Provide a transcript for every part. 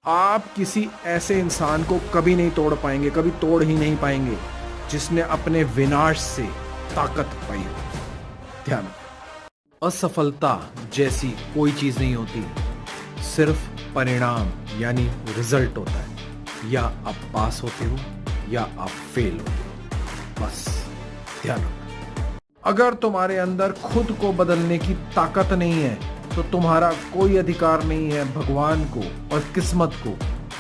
आप किसी ऐसे इंसान को कभी नहीं तोड़ पाएंगे, कभी तोड़ ही नहीं पाएंगे जिसने अपने विनाश से ताकत पाई हो। ध्यान रखो, असफलता जैसी कोई चीज नहीं होती, सिर्फ परिणाम यानी रिजल्ट होता है। या आप पास होते हो या आप फेल होते हो, बस ध्यान रखो। अगर तुम्हारे अंदर खुद को बदलने की ताकत नहीं है तो तुम्हारा कोई अधिकार नहीं है भगवान को और किस्मत को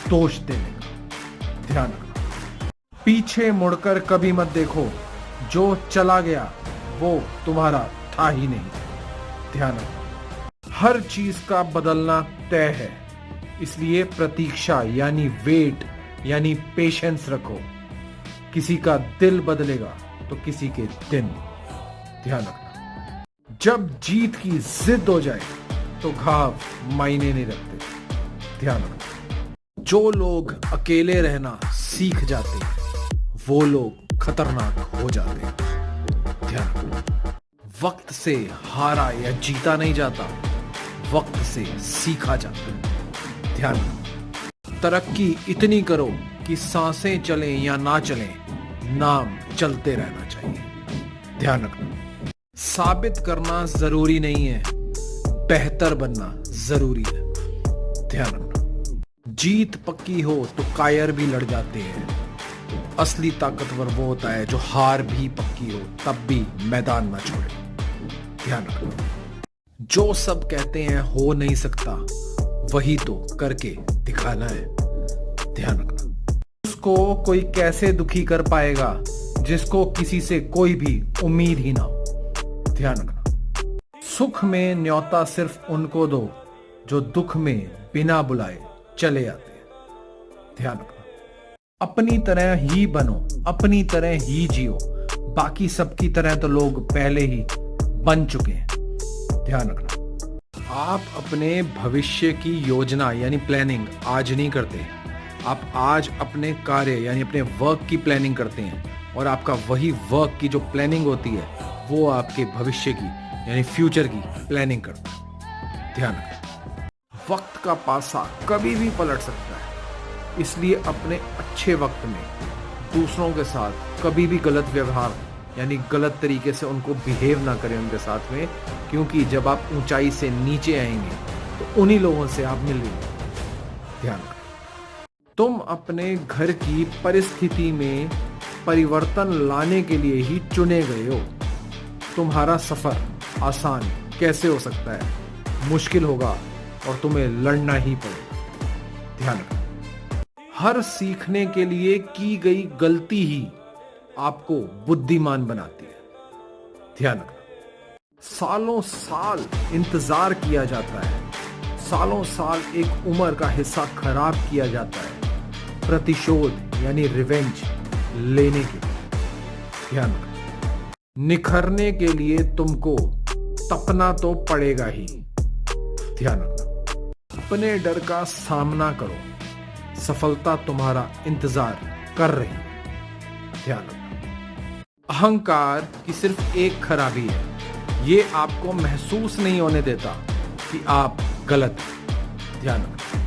दोष देने का। ध्यान रखना, पीछे मुड़कर कभी मत देखो, जो चला गया वो तुम्हारा था ही नहीं। ध्यान रखना, हर चीज का बदलना तय है, इसलिए प्रतीक्षा यानी वेट यानी पेशेंस रखो। किसी का दिल बदलेगा तो किसी के दिन। ध्यान रखना, जब जीत की जिद हो जाए तो घाव मायने नहीं रखते। ध्यान रखना, जो लोग अकेले रहना सीख जाते हैं वो लोग खतरनाक हो जाते हैं। ध्यान रखना, वक्त से हारा या जीता नहीं जाता, वक्त से सीखा जाता है। ध्यान रखना, तरक्की इतनी करो कि सांसें चलें या ना चलें, नाम चलते रहना चाहिए। ध्यान रखना, साबित करना जरूरी नहीं है, बेहतर बनना जरूरी है। ध्यान रखना, जीत पक्की हो तो कायर भी लड़ जाते हैं, असली ताकतवर वो होता है जो हार भी पक्की हो तब भी मैदान ना छोड़े। ध्यान रखना, जो सब कहते हैं हो नहीं सकता वही तो करके दिखाना है। ध्यान रखना, उसको कोई कैसे दुखी कर पाएगा जिसको किसी से कोई भी उम्मीद ही ना हो। ध्यान रखना, सुख में न्योता सिर्फ उनको दो जो दुख में बिना बुलाए चले आते हैं। ध्यान रखना, अपनी तरह ही बनो, अपनी तरह ही जियो, बाकी सबकी तरह तो लोग पहले ही बन चुके हैं। ध्यान रखना, आप अपने भविष्य की योजना यानी प्लानिंग आज नहीं करते, आप आज अपने कार्य यानी अपने वर्क की प्लानिंग करते हैं और आपका वही वर्क की जो प्लानिंग होती है वो आपके भविष्य की यानी फ्यूचर की प्लानिंग करता है। ध्यान रखना, वक्त का पासा कभी भी पलट सकता है, इसलिए अपने अच्छे वक्त में दूसरों के साथ कभी भी गलत व्यवहार यानी गलत तरीके से उनको बिहेव ना करें उनके साथ में, क्योंकि जब आप ऊंचाई से नीचे आएंगे तो उन्हीं लोगों से आप मिलेंगे। ध्यान रखना, तुम अपने घर की परिस्थिति में परिवर्तन लाने के लिए ही चुने गए हो। तुम्हारा सफर आसान कैसे हो सकता है, मुश्किल होगा और तुम्हें लड़ना ही पड़ेगा। ध्यान रखना, हर सीखने के लिए की गई गलती ही आपको बुद्धिमान बनाती है। ध्यान रखना, सालों साल इंतजार किया जाता है, सालों साल एक उम्र का हिस्सा खराब किया जाता है प्रतिशोध यानी रिवेंज लेने के लिए। ध्यान रखना, निखरने के लिए तुमको तपना तो पड़ेगा ही। ध्यान रखना, अपने डर का सामना करो, सफलता तुम्हारा इंतजार कर रही है। ध्यान रखना, अहंकार की सिर्फ एक खराबी है, ये आपको महसूस नहीं होने देता कि आप गलत हैं। ध्यान रखना,